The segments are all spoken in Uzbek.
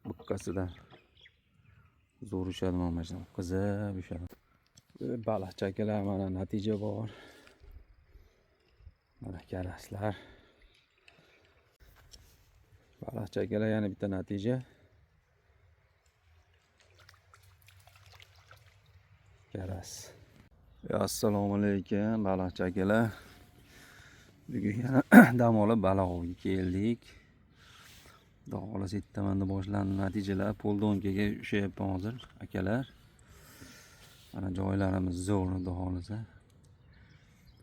Bukkasidan zo'r ushadi mana shu qizib ushadi. Baliqchi akalar mana natija bor. Mana karaslar. Baliqchi akalar yana bitta natija. Karas. Assalomu alaykum baliqchi akalar. Bugun yana dam olib baliq ovga keldik. Xudo xolasa ertamanda boshlandi natijalar. Poldonkaga ushayapman hozir akalar. Mana joylarimiz zo'r xudo xolasa.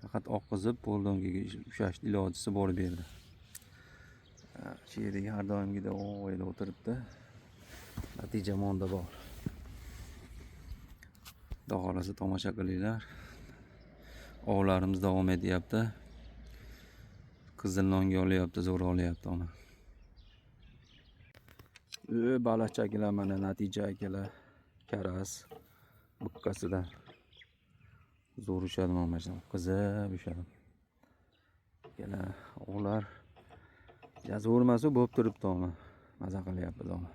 Faqat oqqizib poldonkaga ushashni ilojisi bor bu yerda. Shu yerga har doimgidek o'yda o'tiribdi. Natija monda bor. Xudo xolasa tomosha qilinglar. Ovlarimiz davom etyapti. Qizil nonga olyapti, zo'r olyapti ona. Baliqchi akalar mana natija akalar. Karas bukkasidan zo'r ushadi mana shu qizib ushadi. Akalar, ovlar zo'r emas bo'lib turibdi ona. Maza qilyapmiz ona.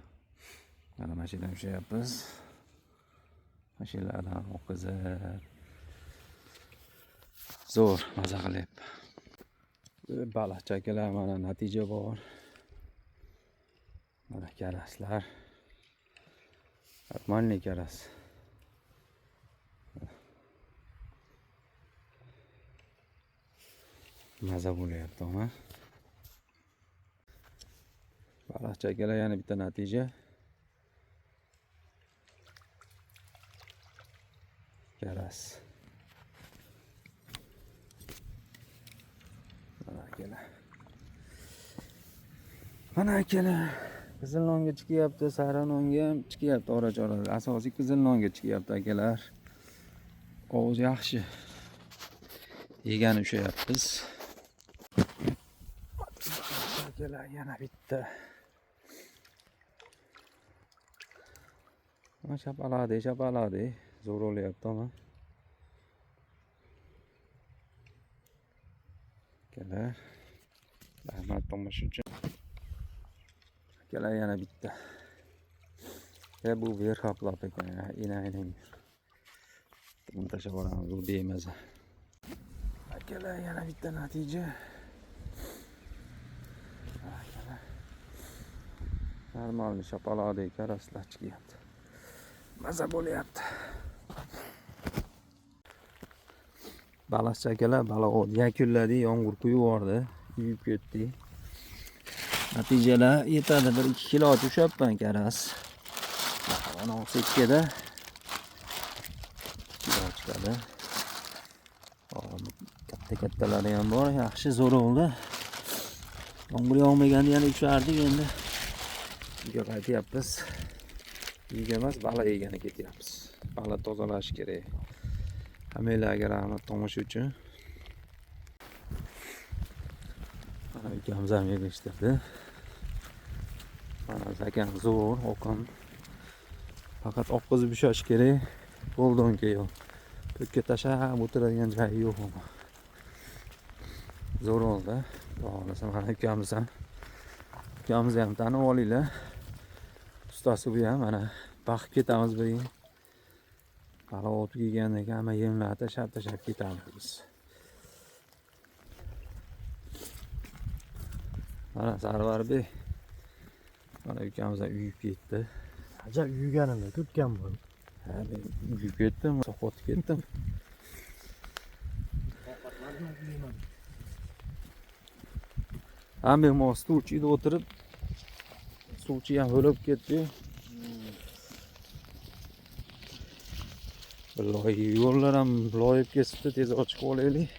Mana mashinadan ushayapmiz. Mashinalardan o'qizib zo'r maza qilyapti. Baliqchi akalar mana natija bor. Mana karaslar. Normalniy karas. Maza bo'lyapti ona. Baliqchi akalar yana bitta natija. Karas. Mana akalar. Qizil nonga chiqyapti, sariq nonga ham chiqyapti ora-chorada. Asosiy qizil nonga chiqyapti akalar. Ovoz yaxshi. Yegani ushayapmiz. Akalar yana bitta. Mana shapaladi. Zo'r o'lyapti ama. Akalar. Rahmat tomosha uchun. Akalar yana bitta. Bu yer qaplab ekan. Aynan. Buni tashlab yuboramiz, bu bemaza. Akalar yana bitta natija. Akalar. Normalniy shapaladi karaslar chiqyapti. Maza bo'lyapti. Baliqchi akalar baliq yakunladik, yomg'ir quyib yubordi, yuvib ketdi. Natijalar yetadi, 1-2 kilo ushabman karas. Mana 8 da kilo chiqadi. Katta-kattalari ham bor, yaxshi zo'r oldi. Yomg'ir yog'maganda yana ushardik, endi uyga qaytyapmiz. Uyga emas, baliq yegani ketyapmiz. Baliq tozalash kerak. Hammalarga rahmat tomosha uchun. Mana ukamiz ham yig'ishtirdi. Mana zakan zo'r, oqim. Faqat oqqizib ushash kerak. Poldonka yo'q. Pukka tashab o'tiradigan joyi yo'q. Zo'r oldi. Xohlasa mana ukamizni ham tanib olinglar. Ustasi bu ham mana baqib ketamiz bu yer. Baliq otib yegandan keyin hamma yemlarni tashlab ketamiz biz. Mana Sarvarbek. Mana ukamizdan uyib ketdi. Ajab uyganimda ko'pkan bu. Ha, men uyib ketdim, soqotib ketdim. Hamma stulchida o'tirib suvchi ham o'lib ketdi. Biloy yo'llar ham loyib ketibdi, tez ochib olaylik.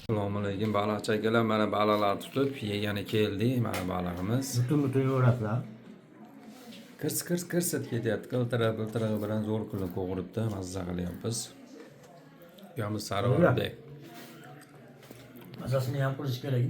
Assalomu alaykum baliqchi akalar, mana baliqlar tutib yegani keldi, mana balig'imiz. Butun yo'raslar. Kirs ketyapti, qiltirab bilan zo'r qilib qo'g'iribdi, mazza qilyapmiz. Uyamiz Sarvarbek. Mazasini ham qilish kerak.